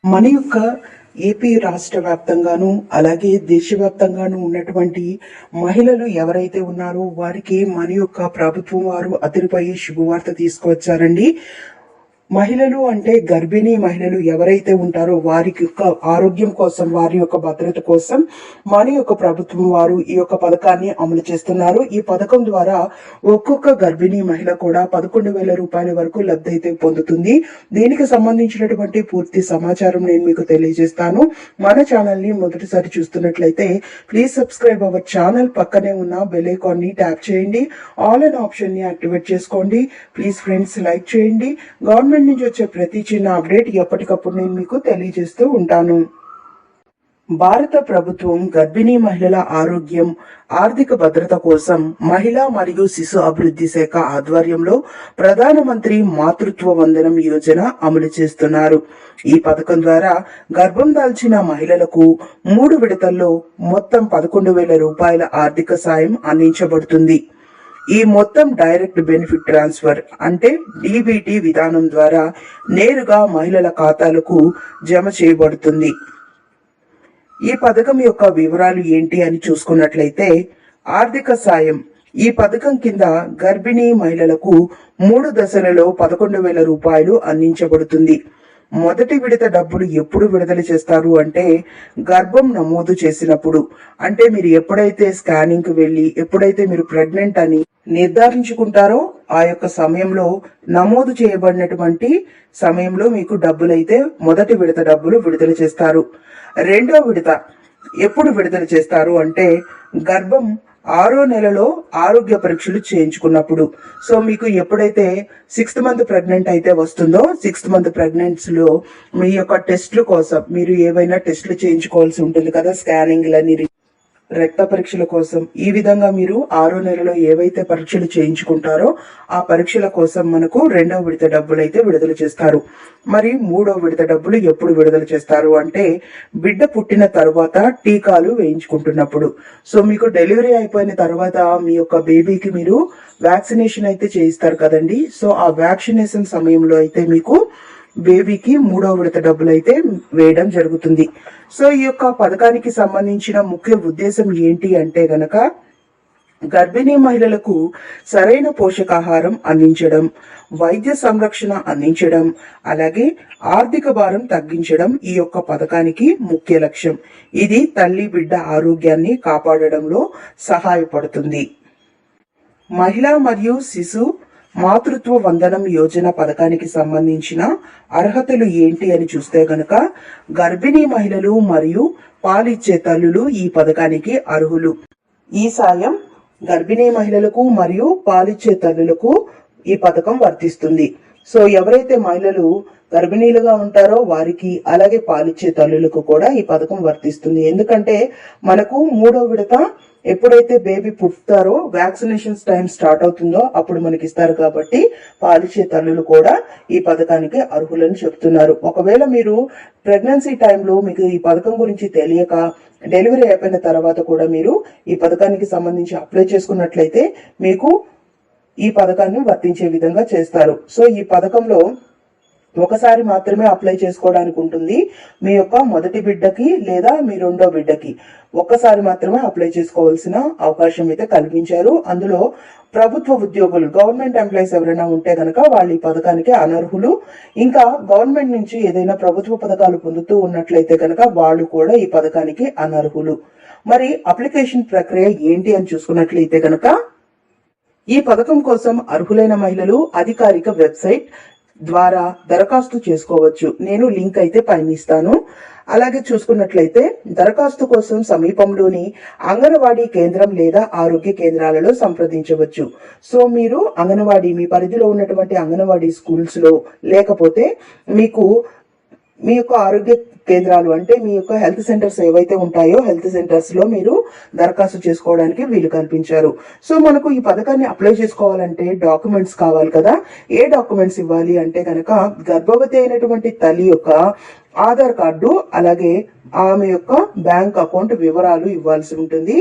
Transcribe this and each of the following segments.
మన యొక్క ఏపీ రాష్ట్ర వ్యాప్తంగాను అలాగే దేశవ్యాప్తంగాను ఉన్నటువంటి మహిళలు ఎవరైతే ఉన్నారో వారికి మన యొక్క ప్రభుత్వం వారు అదిరిపై శుభవార్త తీసుకువచ్చారండి. మహిళలు అంటే గర్భిణీ మహిళలు ఎవరైతే ఉంటారో వారికి యొక్క ఆరోగ్యం కోసం, వారి యొక్క భద్రత కోసం మన యొక్క ప్రభుత్వం వారు ఈ యొక్క పథకాన్ని అమలు చేస్తున్నారు. ఈ పథకం ద్వారా ఒక్కొక్క గర్భిణీ మహిళ కూడా 11,000 రూపాయల వరకు లబ్ధి అయితే పొందుతుంది. దీనికి సంబంధించినటువంటి పూర్తి సమాచారం నేను మీకు తెలియజేస్తాను. మన ఛానల్ ని మొదటిసారి చూస్తున్నట్లయితే ప్లీజ్ సబ్స్క్రైబ్ అవర్ ఛానల్. పక్కనే ఉన్న బెల్ ఐకాన్ ని ట్యాప్ చేయండి. ఆల్ అన్ ఆప్షన్ ని యాక్టివేట్ చేసుకోండి. ప్లీజ్ ఫ్రెండ్స్ లైక్ చేయండి. గవర్నమెంట్ నుంచి వచ్చే ప్రతి చిన్న అప్డేట్ ఎప్పటికప్పుడు నేను మీకు తెలియజేస్తూ ఉంటాను. భారత ప్రభుత్వం గర్భిణీ మహిళల ఆరోగ్యం, ఆర్థిక భద్రత కోసం మహిళా మరియు శిశు అభివృద్ధి శాఖ ఆధ్వర్యంలో ప్రధానమంత్రి మాతృత్వ వందనం యోజన అమలు చేస్తున్నారు. ఈ పథకం ద్వారా గర్భం దాల్చిన మహిళలకు 3 విడతల్లో మొత్తం 11,000 రూపాయల ఆర్థిక సాయం అందించబడుతుంది. ఈ మొత్తం డైరెక్ట్ బెనిఫిట్ ట్రాన్స్ఫర్ అంటే డీబీటీ విధానం ద్వారా నేరుగా మహిళల ఖాతాలకు జమ చేయబడుతుంది. ఈ పథకం యొక్క వివరాలు ఏంటి అని చూసుకున్నట్లయితే, ఆర్థిక సాయం ఈ పథకం కింద గర్భిణీ మహిళలకు 3 దశలలో 11,000 రూపాయలు అందించబడుతుంది. మొదటి విడత డబ్బులు ఎప్పుడు విడుదల చేస్తారు అంటే గర్భం నమోదు చేసినప్పుడు, అంటే మీరు ఎప్పుడైతే స్కానింగ్ కి వెళ్లి ఎప్పుడైతే మీరు ప్రెగ్నెంట్ అని నిర్ధారించుకుంటారో ఆ యొక్క సమయంలో, నమోదు చేయబడినటువంటి సమయంలో మీకు డబ్బులైతే మొదటి విడత డబ్బులు విడుదల చేస్తారు. రెండో విడత ఎప్పుడు విడుదల చేస్తారు అంటే గర్భం 6వ నెలలో ఆరోగ్య పరీక్షలు చేయించుకున్నప్పుడు. సో మీకు ఎప్పుడైతే 6th మంత్ ప్రెగ్నెంట్ అయితే వస్తుందో 6th మంత్ ప్రెగ్నెన్సీలో మీ యొక్క టెస్టుల కోసం మీరు ఏవైనా టెస్టులు చేయించుకోవాల్సి ఉంటుంది కదా, స్కానింగ్లని, రక్త పరీక్షల కోసం. ఈ విధంగా మీరు 6వ నెలలో ఏవైతే పరీక్షలు చేయించుకుంటారో ఆ పరీక్షల కోసం మనకు 2వ విడత డబ్బులు అయితే విడుదల చేస్తారు. మరి 3వ విడత డబ్బులు ఎప్పుడు విడుదల చేస్తారు అంటే బిడ్డ పుట్టిన తర్వాత టీకాలు వేయించుకుంటున్నప్పుడు. సో మీకు డెలివరీ అయిపోయిన తర్వాత మీ యొక్క బేబీకి మీరు వ్యాక్సినేషన్ అయితే చేయిస్తారు కదండి. సో ఆ వ్యాక్సినేషన్ సమయంలో అయితే మీకు బేబీకి 3వ విడత డబ్బులు అయితే వేయడం జరుగుతుంది. సో ఈ యొక్క పథకానికి సంబంధించిన ముఖ్య ఉద్దేశం ఏంటి అంటే గనక గర్భిణీ మహిళలకు సరైన పోషకాహారం అందించడం, వైద్య సంరక్షణ అందించడం, అలాగే ఆర్థిక భారం తగ్గించడం ఈ యొక్క పథకానికి ముఖ్య లక్ష్యం. ఇది తల్లి బిడ్డ ఆరోగ్యాన్ని కాపాడడంలో సహాయపడుతుంది. మహిళా మరియు శిశు మాతృత్వ వందనం యోజన పథకానికి సంబంధించిన అర్హతలు ఏంటి అని చూస్తే గనక గర్భిణీ మహిళలు మరియు పాలిచ్చే తల్లులు ఈ పథకానికి అర్హులు. ఈ సాయం గర్భిణీ మహిళలకు మరియు పాలిచ్చే తల్లులకు ఈ పథకం వర్తిస్తుంది. సో ఎవరైతే మహిళలు గర్భిణీలుగా ఉంటారో వారికి, అలాగే పాలిచ్చే తల్లులకు కూడా ఈ పథకం వర్తిస్తుంది. ఎందుకంటే మనకు 3వ విడత ఎప్పుడైతే బేబీ పుడతారో వ్యాక్సినేషన్స్ టైం స్టార్ట్ అవుతుందో అప్పుడు మనకి ఇస్తారు. కాబట్టి పాలిచ్చే తల్లులు కూడా ఈ పథకానికి అర్హులని చెప్తున్నారు. ఒకవేళ మీరు ప్రెగ్నెన్సీ టైంలో మీకు ఈ పథకం గురించి తెలియక డెలివరీ అయిపోయిన తర్వాత కూడా మీరు ఈ పథకానికి సంబంధించి అప్లై చేసుకున్నట్లయితే మీకు ఈ పథకాన్ని వర్తించే విధంగా చేస్తారు. సో ఈ పథకంలో ఒకసారి మాత్రమే అప్లై చేసుకోవడానికి ఉంటుంది. మీ యొక్క మొదటి బిడ్డకి లేదా మీ 2వ బిడ్డకి ఒక్కసారి మాత్రమే అప్లై చేసుకోవాల్సిన అవకాశం అయితే కల్పించారు. అందులో ప్రభుత్వ ఉద్యోగులు, గవర్నమెంట్ ఎంప్లాయీస్ ఎవరైనా ఉంటే గనక వాళ్ళు ఈ పథకానికి అనర్హులు. ఇంకా గవర్నమెంట్ నుంచి ఏదైనా ప్రభుత్వ పథకాలు పొందుతూ ఉన్నట్లయితే గనక వాళ్ళు కూడా ఈ పథకానికి అనర్హులు. మరి అప్లికేషన్ ప్రక్రియ ఏంటి అని చూసుకున్నట్లయితే గనక ఈ పథకం కోసం అర్హులైన మహిళలు అధికారిక వెబ్సైట్ ద్వారా దరఖాస్తు చేసుకోవచ్చు. నేను లింక్ అయితే పైన ఇస్తాను. అలాగే చూసుకున్నట్లయితే దరఖాస్తు కోసం సమీపంలోని అంగన్వాడీ కేంద్రం లేదా ఆరోగ్య కేంద్రాలలో సంప్రదించవచ్చు. సో మీరు అంగన్వాడీ, మీ పరిధిలో ఉన్నటువంటి అంగన్వాడీ స్కూల్స్ లో, లేకపోతే మీకు మీ యొక్క ఆరోగ్య కేంద్రాలు అంటే మీ యొక్క హెల్త్ సెంటర్స్ ఏవైతే ఉంటాయో హెల్త్ సెంటర్స్ లో మీరు దరఖాస్తు చేసుకోవడానికి వీలు కల్పించారు. సో మనకు ఈ పథకాన్ని అప్లై చేసుకోవాలంటే డాక్యుమెంట్స్ కావాలి కదా. ఏ డాక్యుమెంట్స్ ఇవ్వాలి అంటే కనుక గర్భవతి అయినటువంటి తల్లి యొక్క ఆధార్ కార్డు, అలాగే ఆమె యొక్క బ్యాంక్ అకౌంట్ వివరాలు ఇవ్వాల్సి ఉంటుంది.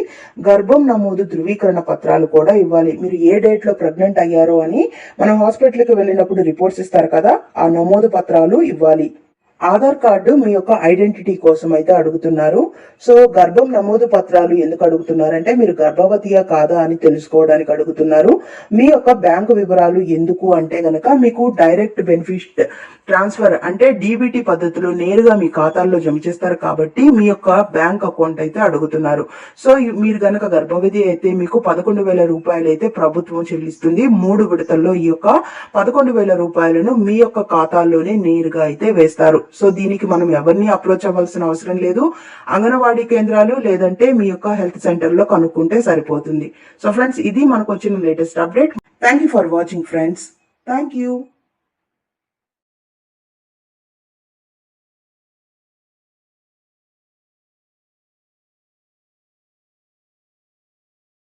గర్భం నమోదు ధృవీకరణ పత్రాలు కూడా ఇవ్వాలి. మీరు ఏ డేట్ లో ప్రెగ్నెంట్ అయ్యారో అని మనం హాస్పిటల్కి వెళ్ళినప్పుడు రిపోర్ట్స్ ఇస్తారు కదా, ఆ నమోదు పత్రాలు ఇవ్వాలి. ఆధార్ కార్డు మీ యొక్క ఐడెంటిటీ కోసం అయితే అడుగుతున్నారు. సో గర్భం నమోదు పత్రాలు ఎందుకు అడుగుతున్నారంటే మీరు గర్భవతియా కాదా అని తెలుసుకోవడానికి అడుగుతున్నారు. మీ యొక్క బ్యాంకు వివరాలు ఎందుకు అంటే గనక మీకు డైరెక్ట్ బెనిఫిట్ ట్రాన్స్ఫర్ అంటే డీబీటీ పద్ధతిలో నేరుగా మీ ఖాతాల్లో జమ చేస్తారు కాబట్టి మీ యొక్క బ్యాంక్ అకౌంట్ అయితే అడుగుతున్నారు. సో మీరు గనక గర్భవతి అయితే మీకు 11,000 రూపాయలు అయితే ప్రభుత్వం చెల్లిస్తుంది. 3 విడతల్లో ఈ యొక్క 11,000 రూపాయలను మీ యొక్క ఖాతాల్లోనే నేరుగా అయితే వేస్తారు. సో దీనికి మనం ఎవరిని అప్రోచ్ అవ్వాల్సిన అవసరం లేదు. అంగన్వాడీ కేంద్రాలు లేదంటే మీ యొక్క హెల్త్ సెంటర్ లో కనుక్కుంటే సరిపోతుంది. సో ఫ్రెండ్స్, ఇది మనకు వచ్చిన latest update. Thank you for watching friends. Thank you.